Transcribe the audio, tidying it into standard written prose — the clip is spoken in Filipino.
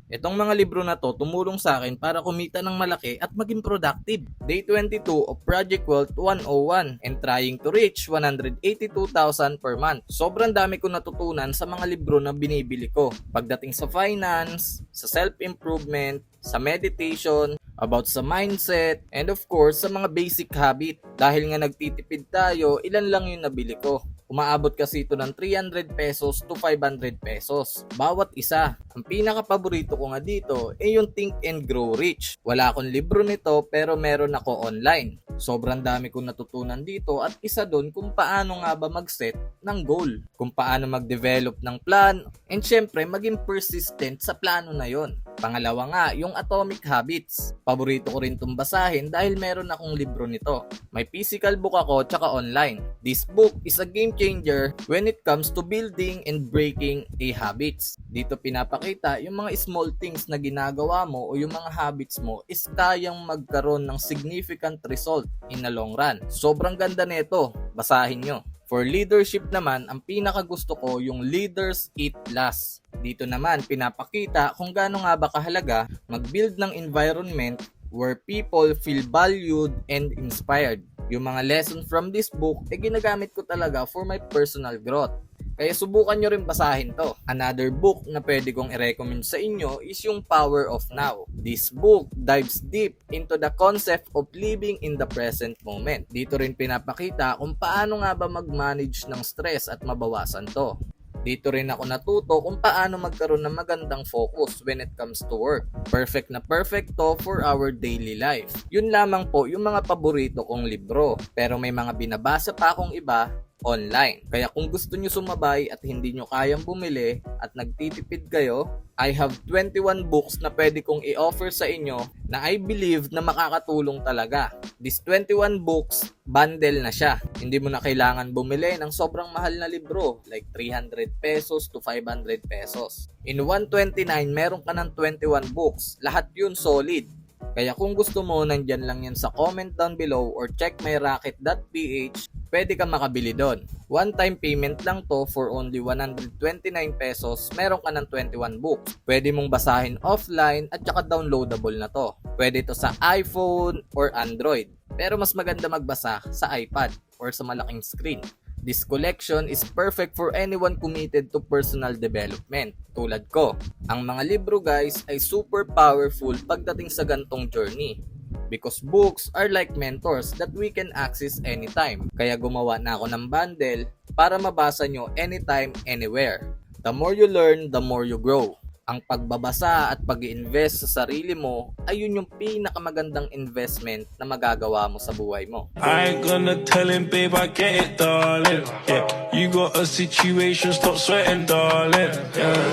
Itong mga libro na to tumulong sa akin para kumita ng malaki at maging productive. Day 22 of Project Wealth 101 and trying to reach 182,000 per month. Sobrang dami ko natutunan sa mga libro na binibili ko. Pagdating sa finance, sa self-improvement, sa meditation, about sa mindset, and of course sa mga basic habit. Dahil nga nagtitipid tayo, ilan lang yung nabili ko. Umaabot kasi ito ng 300 pesos to 500 pesos. Bawat isa. Ang pinaka-paborito ko nga dito ay yung Think and Grow Rich. Wala akong libro nito pero meron ako online. Sobrang dami kong natutunan dito at isa doon kung paano nga ba mag-set ng goal. Kung paano mag-develop ng plan and syempre maging persistent sa plano na yon. Pangalawa nga, yung Atomic Habits. Paborito ko rin itong basahin dahil meron akong libro nito. May physical book ako tsaka online. This book is a game changer when it comes to building and breaking a habits. Dito pinapakita yung mga small things na ginagawa mo o yung mga habits mo is kayang magkaroon ng significant result in the long run. Sobrang ganda nito. Basahin nyo. For leadership naman, ang pinakagusto ko yung Leaders Eat Last. Dito naman pinapakita kung gaano nga ba kahalaga mag-build ng environment where people feel valued and inspired. Yung mga lesson from this book ay ginagamit ko talaga for my personal growth. Kaya subukan nyo rin basahin to. Another book na pwede kong i-recommend sa inyo is yung Power of Now. This book dives deep into the concept of living in the present moment. Dito rin pinapakita kung paano nga ba mag-manage ng stress at mabawasan to. Dito rin ako natuto kung paano magkaroon ng magandang focus when it comes to work. Perfect na perfect to for our daily life. Yun lamang po yung mga paborito kong libro. Pero may mga binabasa pa akong iba online. Kaya kung gusto nyo sumabay at hindi nyo kayang bumili at nagtitipid kayo, I have 21 books na pwede kong i-offer sa inyo na I believe na makakatulong talaga. This 21 books, bundle na siya. Hindi mo na kailangan bumili ng sobrang mahal na libro like 300 pesos to 500 pesos. In 129, meron ka ng 21 books. Lahat yun solid. Kaya kung gusto mo, nandyan lang yan sa comment down below or check myracket.ph, pwede ka makabili doon. One-time payment lang to for only 129 pesos, meron ka ng 21 books. Pwede mong basahin offline at saka downloadable na to. Pwede to sa iPhone or Android. Pero mas maganda magbasa sa iPad or sa malaking screen. This collection is perfect for anyone committed to personal development. Tulad ko, ang mga libro guys ay super powerful pagdating sa gantong journey. Because books are like mentors that we can access anytime. Kaya gumawa na ako ng bundle para mabasa nyo anytime, anywhere. The more you learn, the more you grow. Ang pagbabasa at pag-i-invest sa sarili mo ay yun yung pinakamagandang investment na magagawa mo sa buhay mo. I ain't gonna tell him, babe, I get it, darling. Yeah, you got a situation, stop sweating, darling. Yeah.